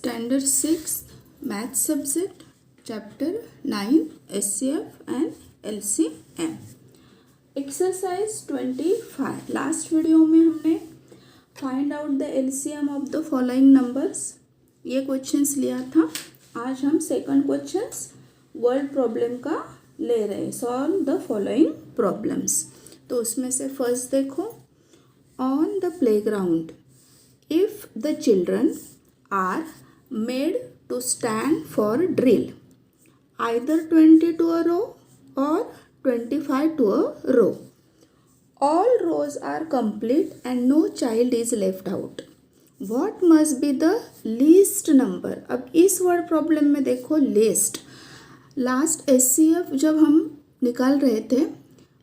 Standard 6 Math Subject Chapter 9 SCF and LCM Exercise 25 last video में हमने find out the LCM of the following numbers ये questions लिया था। आज हम सेकंड क्वेश्चंस वर्ड प्रॉब्लम का ले रहे हैं, सॉल्व द फॉलोइंग प्रॉब्लम्स। तो उसमें से फर्स्ट देखो, on the playground if the children are made to stand for drill, either 20 to a row or 25 to a row. All rows are complete and no child is left out. What must be the least number? अब इस word problem में देखो least, last SCF जब हम निकाल रहे थे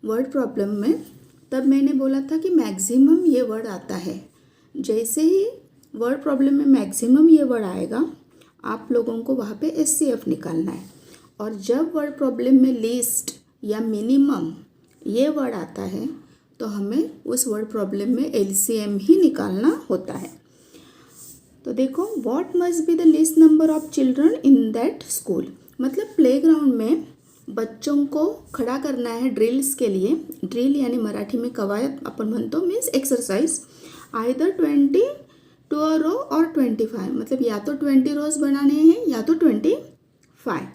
word problem में, तब मैंने बोला था कि मैक्सिमम ये वर्ड आता है। जैसे ही वर्ड प्रॉब्लम में मैक्सिमम ये वर्ड आएगा, आप लोगों को वहाँ पे SCF निकालना है। और जब वर्ड प्रॉब्लम में लीस्ट या मिनिमम ये वर्ड आता है, तो हमें उस वर्ड प्रॉब्लम में LCM ही निकालना होता है। तो देखो, what must be the least number of children in that school, मतलब प्लेग्राउंड में बच्चों को खड़ा करना है ड्रिल्स के लिए। ड्रिल यानी मराठी में कवायत अपन म्हणतो, means exercise. Either 20 to a row और 25, मतलब या तो 20 रोज बनाने हैं या तो 25,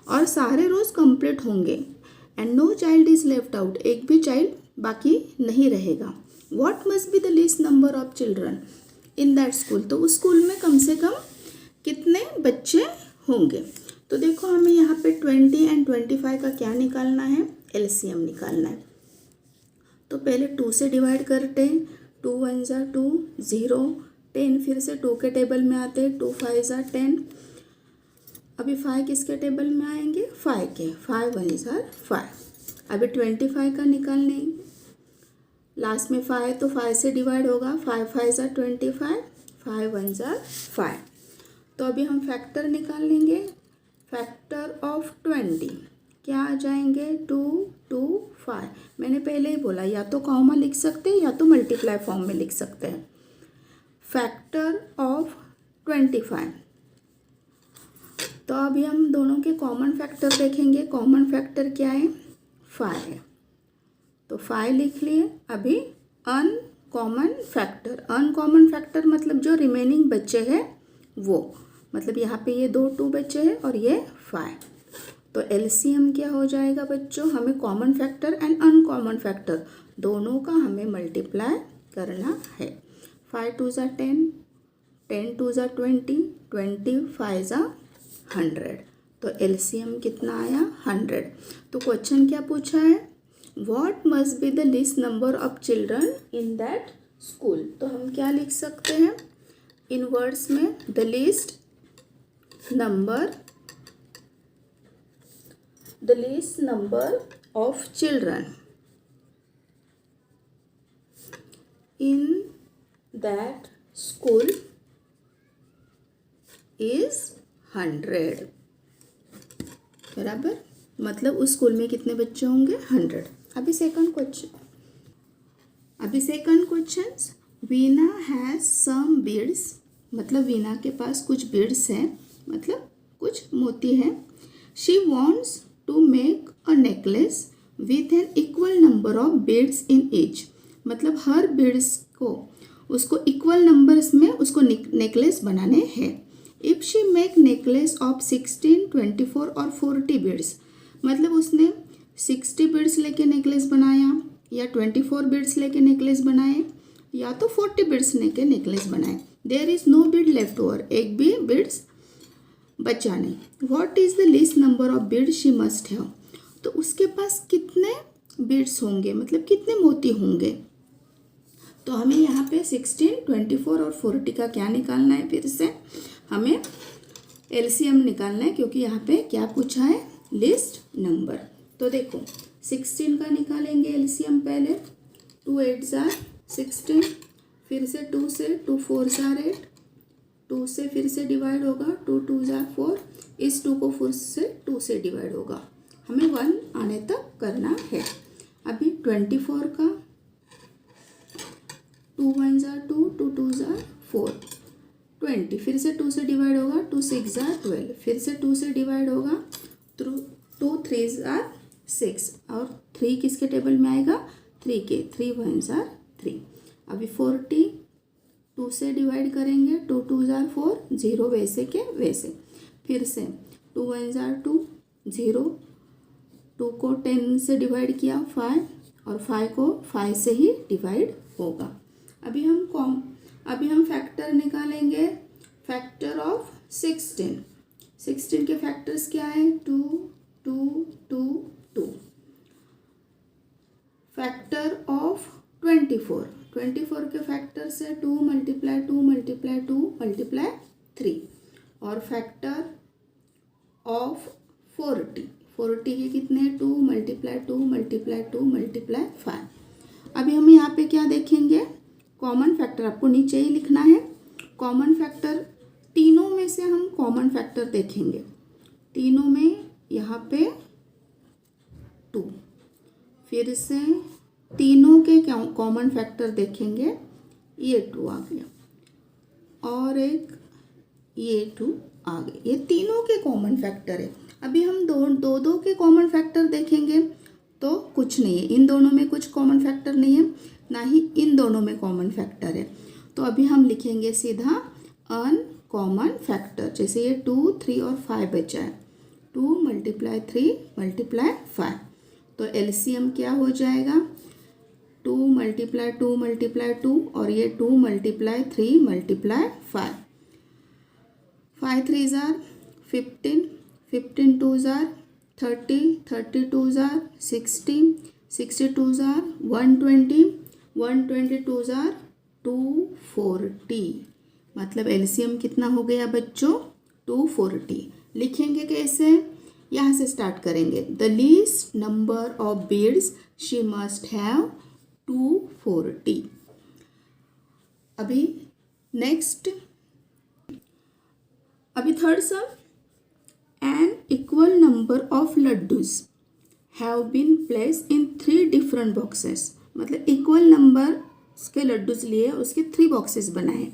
और सारे रोज कंप्लीट होंगे। And no child is left out, एक भी चाइल्ड बाकी नहीं रहेगा। What must be the least number of children in that school, तो उस स्कूल में कम से कम कितने बच्चे होंगे। तो देखो, हमें यहाँ पे 20 एंड 25 का क्या निकालना है, LCM निकालना है। तो पहले 2 से डिवाइड करते हैं, 2 1 ज़ा 2, 0, 10 फिर से 2 के टेबल में आते हैं, 2 5 ज़ा 10। अभी 5 किसके टेबल में आएंगे, 5 के, 5 1 ज़ा 5। अभी 25 का निकालने, लास्ट में 5 तो 5 से डिवाइड होगा, 5 5 ज़ा 25, 5 1 ज़ा 5। तो अभी हम फैक्टर निकाल लेंगे। फैक्टर ऑफ 20 क्या आ जाएंगे, 2 2 5। मैंने पहले ही बोला, या तो कॉमा लिख सकते हैं या तो मल्टीप्लाई फॉर्म में लिख सकते हैं। फैक्टर ऑफ 25, तो अभी हम दोनों के कॉमन फैक्टर देखेंगे। कॉमन फैक्टर क्या है, 5 है, तो 5 लिख लिए। अभी अनकॉमन फैक्टर मतलब जो रिमेनिंग बच्चे हैं वो, मतलब यहाँ पे ये 2 बच्चे हैं और ये 5। तो LCM क्या हो जाएगा बच्चों, हमें common factor and uncommon factor दोनों का हमें मल्टीप्लाई करना है। 5 2 ज़ा 10, 10 2 ज़ा 20, 25 ज़ा 100। तो LCM कितना आया, 100। तो क्वेश्चन क्या पूछा है, what must be the least number of children in that school. तो हम क्या लिख सकते हैं इन वर्ड्स में, the least number of children in that school is 100। बराबर, मतलब उस स्कूल में कितने बच्चे होंगे, 100। अभी second question, Veena has some beads, मतलब वीना के पास कुछ बीड्स हैं, मतलब कुछ मोती हैं। She wants to make a necklace with an equal number of beads in each, मतलब हर बीड्स को उसको इक्वल नंबर्स में उसको नेकलेस बनाने हैं। If she make necklace of 16 24 और 40 बीड्स, मतलब उसने 60 बीड्स लेके नेकलेस बनाया, या 24 बीड्स लेके नेकलेस बनाए, या तो 40 बीड्स लेके नेकलेस बनाए। There is no bead left over, एक भी बीड्स बचा नहीं। What is the least number of beads she must have, तो उसके पास कितने बीड्स होंगे, मतलब कितने मोती होंगे। तो हमें यहाँ पे 16 24 और 40 का क्या निकालना है, फिर से हमें LCM निकालना है, क्योंकि यहाँ पे क्या पूछा है, लिस्ट नंबर। तो देखो, 16 का निकालेंगे LCM पहले, 2 8 ज़ा 16, फिर से 2 से 2 4 ज़ा 8, 2 से फिर से डिवाइड होगा, 2 2 ज़ा 4, इस 2 को फिर से 2 से डिवाइड होगा, हमें 1 आने तक करना है। अभी 24 का, 2 1 ज़ा 2, 2 2 ज़ा 4, 20 20, फिर से 2 से डिवाइड होगा, 2 6 जार 12, फिर से 2 से डिवाइड होगा, 2 3 जार 6, और 3 किसके टेबल में आएगा, 3 के, 3 1 जार 3। अभी 40 2 से डिवाइड करेंगे, 2 2 जार 4, 0 वैसे के वैसे, फिर से 2 1 जार 2, 0, 2 को 10 से डिवाइड किया 5, और 5 को 5 से ही डिवाइड होगा। अभी हम फैक्टर निकालेंगे, फैक्टर ऑफ 16 के फैक्टर्स क्या है, 2 2 2 2। फैक्टर ऑफ 24 के फैक्टर से 2 मल्टीप्लाई 2 मल्टीप्लाई 2 मल्टीप्लाई 3, और फैक्टर ऑफ 40 के कितने, 2 मल्टीप्लाई 2 मल्टीप्लाई 2 मल्टीप्लाई 5। अभी हम यहाँ पे क्या देखेंगे, कॉमन फैक्टर आपको नीचे ही लिखना है। कॉमन फैक्टर तीनों में से हम कॉमन फैक्टर देखेंगे, तीनों में यहाँ पे 2, फिर से तीनों के कॉमन फैक्टर देखेंगे, ये 2 आ गया, और एक ये 2 आ गए, ये तीनों के कॉमन फैक्टर है। अभी हम दो के कॉमन फैक्टर देखेंगे तो कुछ नहीं है, इन दोनों में कुछ कॉमन फैक्टर नहीं है, ना ही इन दोनों में कॉमन फैक्टर है। तो अभी हम लिखेंगे सीधा अनकॉमन फैक्टर, जैसे ये 2 3 और 5 बचा है, 2 मल्टीप्लाई 3 मल्टीप्लाई 5, तो एलसीएम क्या हो जाएगा, 2 मल्टीप्लाई 2 मल्टीप्लाई 2, और ये 2 मल्टीप्लाई 3 मल्टीप्लाई 5, 5 3 जार 15, 15 2 जार 30, 32 जार 60, 62 जार 120, 122 जार 240। मतलब एलसीएम कितना हो गया बच्चों, 240। लिखेंगे कैसे, यहाँ से स्टार्ट करेंगे, the least number of beads she must have 240। अभी नेक्स्ट, अभी third some, an equal number of laddus have been placed in 3 different boxes। मतलब इक्वल नंबर के लड्डूस लिए उसके 3 बॉक्सेस बनाए।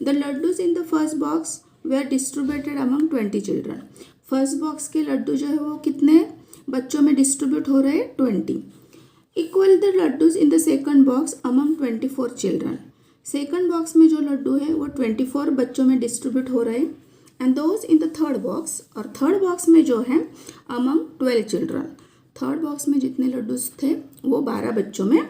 The laddoos in the first box were distributed among 20 children. First box के लड्डू जो है वो कितने बच्चों में डिस्ट्रीब्यूट हो रहे हैं, 20। Equal the laddoos in the second box among 24 children. Second box में जो लड्डू है वो 24 बच्चों में डिस्ट्रीब्यूट हो रहे हैं। And those in the third box, और थर्ड बॉक्स में जो है अमंग 12 चिल्ड्रन। थर्ड बॉक्स में जितने लड्डूस थे वो 12 बच्चों में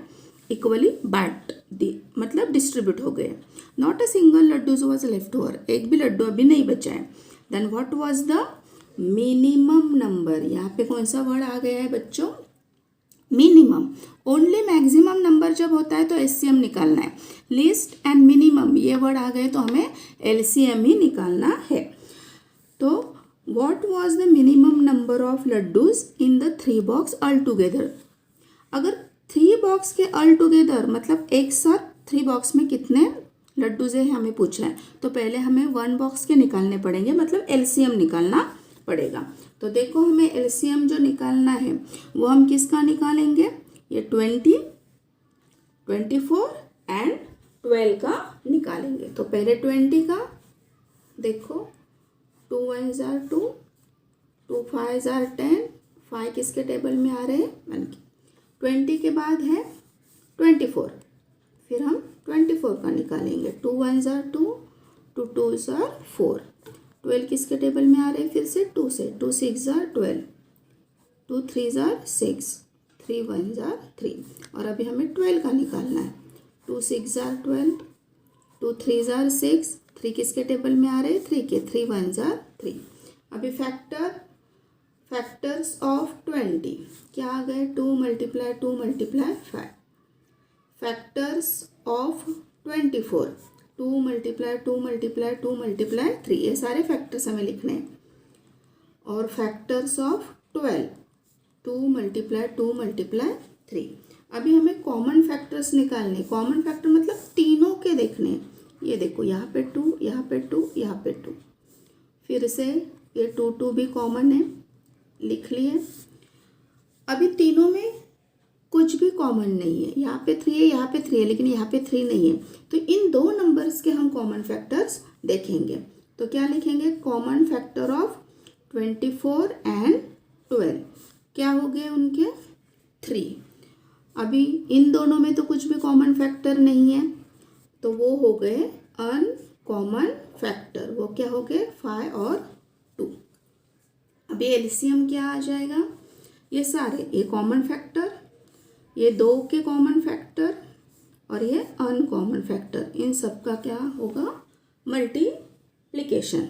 इक्वली बांट दी, मतलब डिस्ट्रीब्यूट हो गए। Not a single laddus was left over, एक भी लड्डू अभी नहीं बचा है। Then what was the minimum number, यहाँ पे कौन सा वर्ड आ गया है बच्चों, मिनिमम। ओनली मैक्सिमम नंबर जब होता है तो एलसीएम निकालना है, लिस्ट एंड मिनिमम ये वर्ड आ गए तो हमें एलसीएम ही निकालना है। तो what was the minimum number of laddoos in the 3 box all together. अगर 3 बॉक्स के ऑल टुगेदर मतलब एक साथ 3 बॉक्स में कितने लड्डूज है हमें पूछना है, तो पहले हमें 1 बॉक्स के निकालने पड़ेंगे, मतलब एलसीएम निकालना पड़ेगा। तो देखो हमें एलसीएम जो निकालना है वो हम किसका निकालेंगे, ये 20, 24 एंड 12 का निकालेंगे। तो पहले 20 का देखो, 2 1 जार 2, 2 5 जार 10, 5 किसके टेबल में आ रहे हैं, 1 के। 20 के बाद है 24, फिर हम 24 का निकालेंगे, 2 1 जार 2, 2 2 जार 4, 12 किसके टेबल में आ रहे हैं, फिर से 2 से, 2 6 जार 12, 2 3 जार 6, 3 1 जार 3, और अभी हमें 12 का निकालना है, 2 6 जार 12, 2 3 जार 6, 3 किसके टेबल में आ रहे हैं, 3 के, 3 1 जार 3। अभी फैक्टर्स ऑफ 20 क्या आ गए, 2 multiply 2 multiply 5। Factors of 24, 2 multiply 2 multiply 2 multiply 3, ये सारे फैक्टर्स हमें लिखने हैं। और फैक्टर्स ऑफ 12, 2 मल्टीप्लाई 2 मल्टीप्लाई 3। अभी हमें कॉमन फैक्टर्स निकालने, कॉमन फैक्टर मतलब तीनों के देखने हैं। ये देखो यहाँ पे 2, यहाँ पे 2, यहाँ पे 2, फिर से ये 2 2 भी कॉमन है, लिख लिए। अभी तीनों में कुछ भी कॉमन नहीं है, यहाँ पे 3 है, यहाँ पे 3 है, लेकिन यहाँ पे 3 नहीं है, तो इन 2 नंबर्स के हम कॉमन फैक्टर्स देखेंगे। तो क्या लिखेंगे, कॉमन फैक्टर ऑफ 24 एंड 12 क्या हो गए उनके 3। अभी इन दोनों में तो कुछ भी कॉमन फैक्टर नहीं है, तो वो हो गए अनकॉमन फैक्टर। वो क्या हो गए 5 और 2। अभी एलसीएम क्या आ जाएगा, ये सारे, ये कॉमन फैक्टर, ये 2 के कॉमन फैक्टर और ये अनकॉमन फैक्टर, इन सब का क्या होगा मल्टीप्लिकेशन।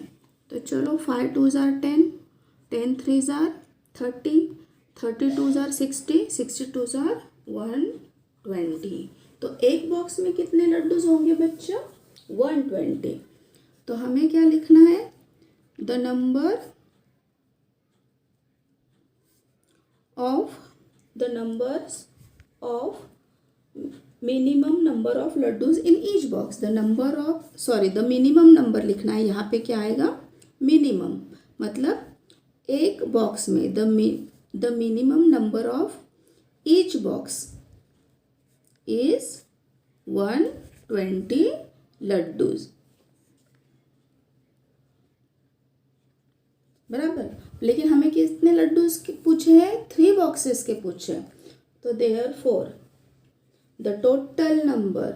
तो चलो 5 2 ज़ार 10, 10 3 ज़ार 30, 30 2 ज़ार 60, 60 2 ज़ार 120। तो एक बॉक्स में कितने लड्डूज होंगे बच्चा 120। तो हमें क्या लिखना है, the number of minimum number of laddoos in each box. The minimum number लिखना है, यहाँ पे क्या आएगा मिनिमम, मतलब एक बॉक्स में the minimum number of each box is 120 laddoos, बराबर। लेकिन हमें कितने लड्डूज पूछे हैं, 3 बॉक्सेस के पूछे हैं। तो therefore the total number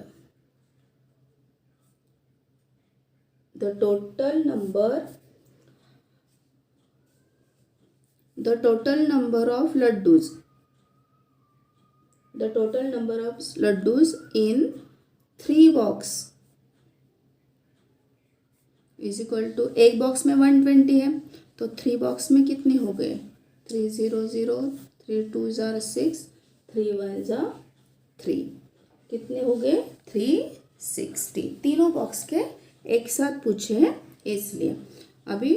of laddus in 3 box is equal to, एक बॉक्स में 120 है तो 3 बॉक्स में कितने हो गए 300, 3 2 ज़ार 6, 3 1 ज़ार 3, कितने हो गए 360। तीनों बॉक्स के एक साथ पूछे हैं इसलिए। अभी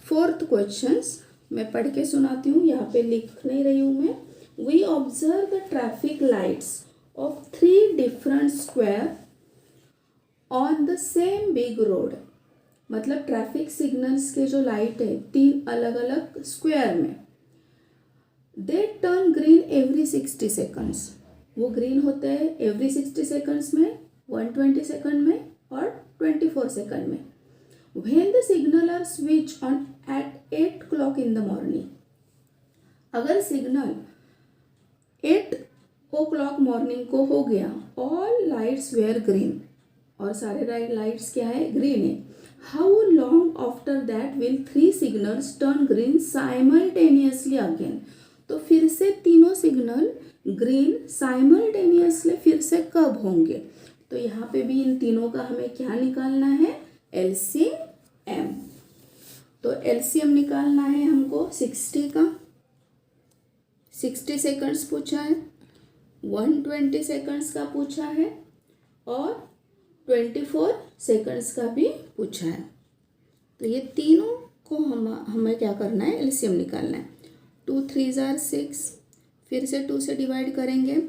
4th क्वेश्चंस मैं पढ़ के सुनाती हूँ, यहाँ पे लिख नहीं रही हूँ मैं। We observe the traffic lights of 3 different square on the same big road. मतलब ट्रैफिक सिग्नल्स के जो लाइट है 3 अलग अलग स्क्वायर में, they turn green every 60 seconds. वो ग्रीन होते हैं एवरी 60 सेकंड्स में, 120 सेकंड में और 24 सेकंड में। When the signal are switch on at 8 o'clock in the morning, अगर सिग्नल 8 o'clock मॉर्निंग को हो गया, ऑल लाइट्स वेयर ग्रीन, और सारे लाइट्स क्या है ग्रीन है। How long after that will 3 signals turn green simultaneously again. तो फिर से तीनों सिग्नल ग्रीन साइमल्टेनियसली फिर से कब होंगे। तो यहाँ पे भी इन तीनों का हमें क्या निकालना है एलसीएम। तो एलसीएम निकालना है हमको 60 का, 60 सेकंड्स पूछा है, 120 सेकंड्स का पूछा है और 24 सेकंड्स का भी पूछा है। तो ये तीनों को हमें क्या करना है एलसीएम निकालना है। 2 3 ज़ार 6, फिर से 2 से डिवाइड करेंगे।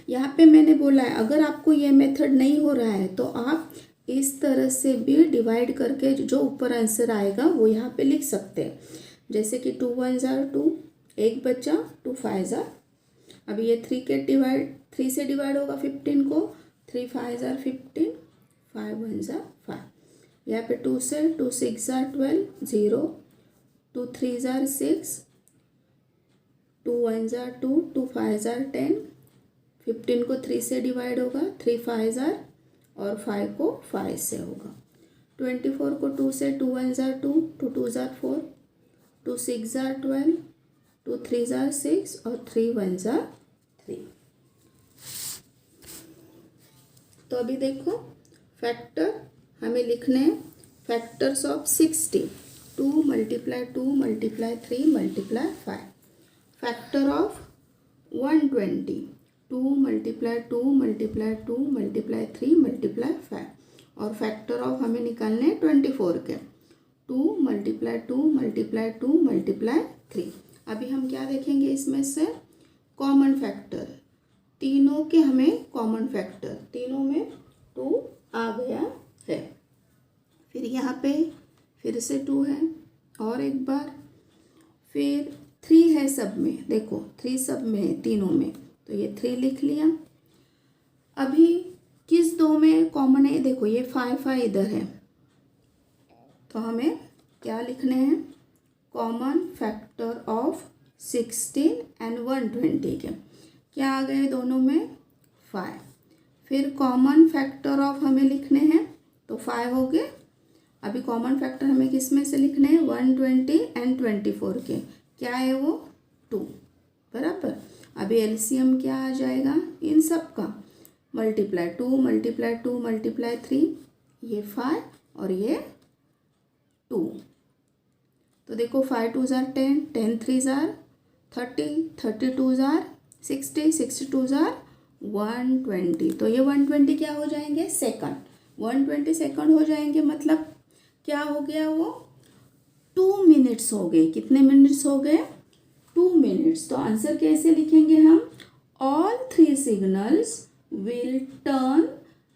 यहाँ पे मैंने बोला है अगर आपको ये मेथड नहीं हो रहा है तो आप इस तरह से भी डिवाइड करके जो ऊपर आंसर आएगा वो यहाँ पे लिख सकते हैं। जैसे कि 2 1 ज़ार 2, एक बचा 2 5 ज़ार, अभी ये 3 से डिवाइड होगा 15 को, 3 5 ज़ार 15, 5 1 ज़ार 5। यहाँ पे 2 से 2 6 ज़ार 12, 0, 2 3 ज़ार 6, 2 1 ज़ार 2, 2 5 ज़ार 10, 15 को 3 से डिवाइड होगा, 3 5 ज़ार और 5 को 5 से होगा। 24 को 2 से 2 1 ज़ार 2, 2 2 ज़ार 4, 2 6 ज़ार 12, 2 3 ज़ार 6 और 3 1 ज़ार 3। तो अभी देखो फैक्टर हमें लिखने हैं, फैक्टर्स ऑफ 60, 2 × 2 × 3 × 5। Factor of 120, 2 × 2 × 2 × 3 × 5। और फैक्टर ऑफ हमें निकालने हैं 24 के, 2 × 2 × 2 × 3। अभी हम क्या देखेंगे इसमें से कॉमन फैक्टर, तीनों के हमें कॉमन फैक्टर, तीनों में 2 आ गया है। फिर यहाँ पे फिर से 2 है और एक बार, फिर 3 है सब में, देखो 3 सब में है तीनों में, तो ये 3 लिख लिया। अभी किस 2 में कॉमन है, देखो ये 5 5 इधर है, तो हमें क्या लिखने हैं, कॉमन फैक्टर ऑफ 16 एंड 120 के क्या आ गए दोनों में 5। फिर कॉमन फैक्टर ऑफ हमें लिखने हैं तो 5 हो गए। अभी कॉमन फैक्टर हमें किस में से लिखने हैं, 120 एंड 24 के, क्या है वो 2 बराबर। अभी एलसीएम क्या आ जाएगा इन सब का, मल्टीप्लाई 2 मल्टीप्लाई 2 मल्टीप्लाई 3, ये 5 और ये 2। तो देखो 5 2 जार 10, 10 3 जार 30, 32 जार 60, 62 जार 120। तो ये 120 क्या हो जाएंगे सेकंड, 120 सेकंड हो जाएंगे, मतलब क्या हो गया वो 2 मिनट्स हो गए। कितने मिनट्स हो गए 2 मिनट्स। तो आंसर कैसे लिखेंगे हम, all 3 signals will turn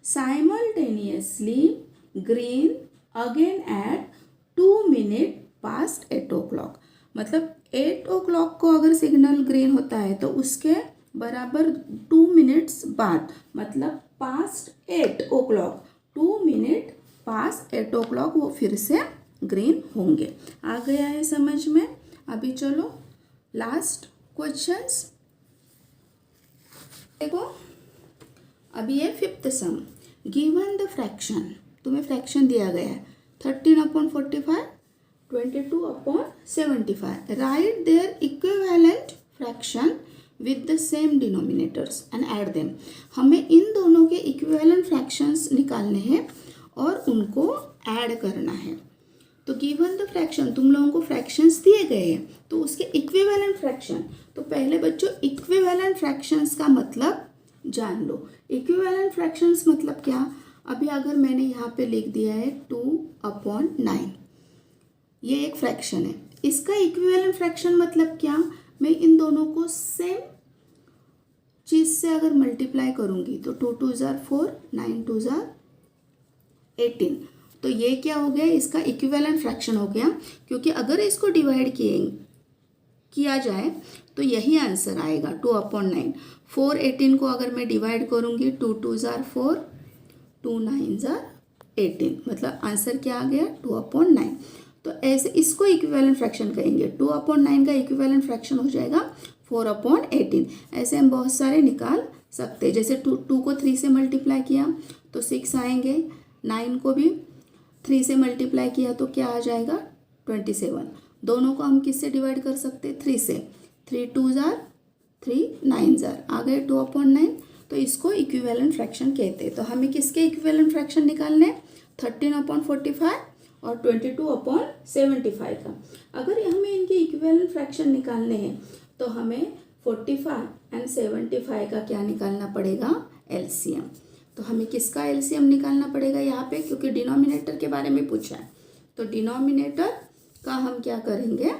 simultaneously green again at 2 minute past 8 o'clock। मतलब 8 o'clock को अगर सिग्नल ग्रीन होता है तो उसके बराबर 2 मिनट्स बाद, मतलब past 8 o'clock, 2 minute past 8 o'clock वो फिर से ग्रीन होंगे। आ गया है समझ में। अभी चलो लास्ट क्वेश्चंस देखो। अभी है 5th sum, given the fraction, तुम्हें फ्रैक्शन दिया गया है 13/45, 22/75, write their equivalent fraction with the same denominators and add them. हमें इन दोनों के इक्विवेलेंट फ्रैक्शंस निकालने हैं और उनको ऐड करना है। तो गिवन द फ्रैक्शन, तुम लोगों को फ्रैक्शंस दिए गए हैं तो उसके इक्विवेलेंट फ्रैक्शन, तो पहले बच्चों इक्विवेलेंट फ्रैक्शंस का मतलब जान लो। इक्विवेलेंट फ्रैक्शंस मतलब क्या, अभी अगर मैंने यहाँ पे लिख दिया है 2/9, ये एक फ्रैक्शन है, इसका इक्विवेलेंट फ्रैक्शन मतलब क्या, मैं इन दोनों को सेम चीज़ से अगर मल्टीप्लाई करूँगी तो 2 2 जार 4, 9 2 जार 18, तो ये क्या हो गया, इसका इक्विवेलेंट फ्रैक्शन हो गया। क्योंकि अगर इसको डिवाइड किया जाए तो यही आंसर आएगा 2/9। 4 18 को अगर मैं डिवाइड करूँगी 2 2 जार 4, 2 9 जार 18, मतलब आंसर क्या आ गया 2/9। तो ऐसे इसको इक्विवेलेंट फ्रैक्शन कहेंगे। 2/9 का इक्विवेलेंट फ्रैक्शन हो जाएगा 4/18। ऐसे हम बहुत सारे निकाल सकते हैं। जैसे 2 को 3 से मल्टीप्लाई किया तो 6 आएंगे, 9 को भी 3 से मल्टीप्लाई किया तो क्या आ जाएगा 27। दोनों को हम किससे डिवाइड कर सकते हैं 3 से, 3 2 जार 3 9 जार आ गए 2/9। तो इसको इक्विवेलेंट फ्रैक्शन कहते हैं। तो हमें किसके इक्विवेलेंट फ्रैक्शन निकालने हैं, 13/45 और 22/75 का। अगर हमें इनके इक्विवेलेंट फ्रैक्शन निकालने हैं तो हमें 45 एंड 75 का क्या निकालना पड़ेगा एलसीएम। तो हमें किसका एलसीएम निकालना पड़ेगा यहाँ पे, क्योंकि डिनोमिनेटर के बारे में पूछा है। तो डिनोमिनेटर का हम क्या करेंगे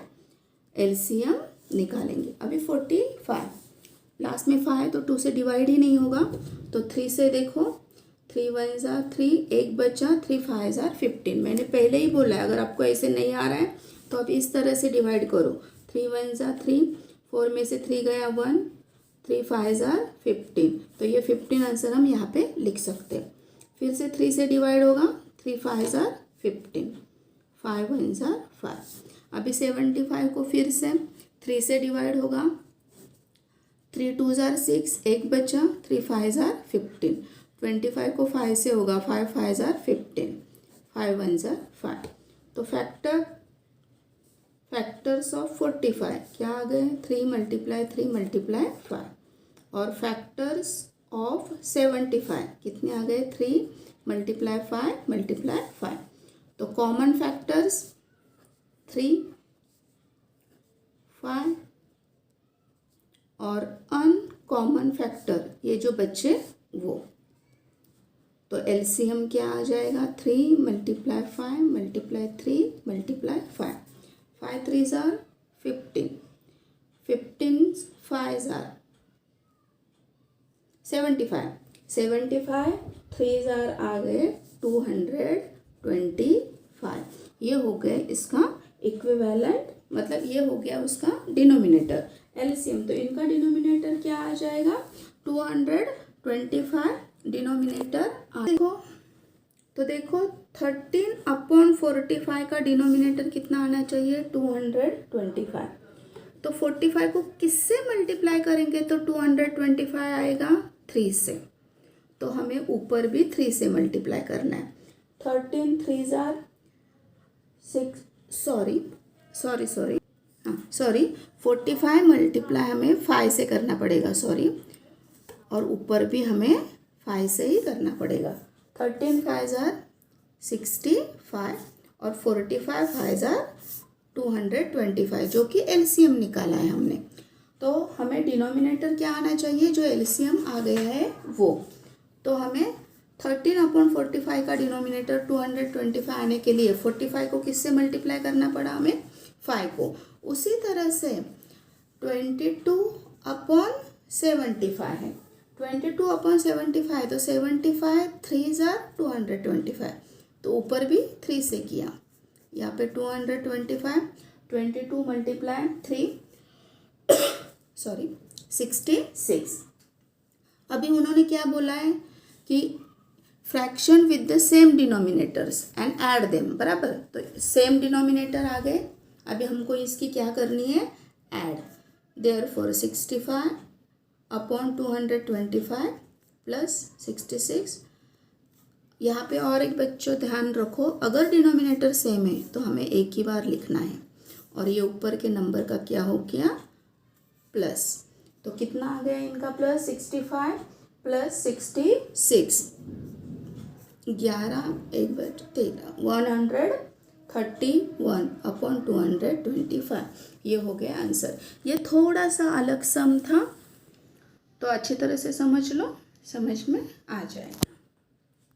एलसीएम निकालेंगे। अभी 45 लास्ट में 5 है तो 2 से डिवाइड ही नहीं होगा, तो 3 से देखो 3 1 जार 3, एक बचा 3 5 जार 15। मैंने पहले ही बोला है अगर आपको ऐसे नहीं आ रहा है तो आप इस तरह से डिवाइड करो, 3 1 जार 3, 4 में से 3 गया 1, 3 5 जार 15। तो ये 15 आंसर हम यहाँ पे लिख सकते हैं। फिर से 3 से डिवाइड होगा, 3 5 जार 15, 5 1 जार 5। अभी 75 को फिर से 3 से डिवाइड होगा, 3 2 जार 6, एक बचा 3 5 जार 15। 25 को 5 से होगा, 5 5 जार 15, 5 1 जार 5। तो फैक्टर्स ऑफ 45 क्या आ गए 3 मल्टीप्लाई 3 मल्टीप्लाई 5। और फैक्टर्स ऑफ 75 कितने आ गए 3 मल्टीप्लाई 5 मल्टीप्लाई 5। तो कॉमन फैक्टर्स 3 5 और अनकॉमन फैक्टर ये जो बच्चे वो। तो एलसीएम क्या आ जाएगा 3 मल्टीप्लाई 5 मल्टीप्लाई 3 मल्टीप्लाई 5। 5 3 जार 15, 15 5 जार 75, 75 3 जार आ गए 225। ये हो गए इसका इक्विवेलेंट, मतलब ये हो गया उसका डिनोमिनेटर एलसीएम। तो इनका डिनोमिनेटर क्या आ जाएगा 225 डिनोमिनेटर। देखो तो देखो 13/45 का डिनोमिनेटर कितना आना चाहिए 225। तो 45 को किससे मल्टीप्लाई करेंगे तो 225 आएगा 3 से। तो हमें ऊपर भी 3 से मल्टीप्लाई करना है। 13 3 जार 6 सॉरी 45 मल्टीप्लाई हमें 5 से करना पड़ेगा और ऊपर भी हमें 5 से ही करना पड़ेगा। 13 5 जार 65 और 45 5 जार 225 जो कि एलसीएम निकाला है हमने। तो हमें डिनोमिनेटर क्या आना चाहिए जो एलसीएम आ गया है वो। तो हमें 13/45 का डिनोमिनेटर 225 आने के लिए 45 को किससे मल्टीप्लाई करना पड़ा हमें 5 को। उसी तरह से 22/75 है। 22/75 तो 75 3 जार 225 तो ऊपर भी 3 से किया। यहाँ पे 225 22 मल्टीप्लाई 3 66। अभी उन्होंने क्या बोला है कि fraction with the same denominators and add them, बराबर। तो सेम डिनोमिनेटर आ गए, अभी हमको इसकी क्या करनी है ऐड। Therefore 65/225 plus 66। यहाँ पे और एक बच्चों ध्यान रखो, अगर डिनोमिनेटर सेम है तो हमें एक ही बार लिखना है और ये ऊपर के नंबर का क्या हो गया प्लस। तो कितना आ गया इनका प्लस 65 प्लस 66 11 1 13 131/225 ये हो गया आंसर। ये थोड़ा सा अलग सम था तो अच्छी तरह से समझ लो, समझ में आ जाएगा।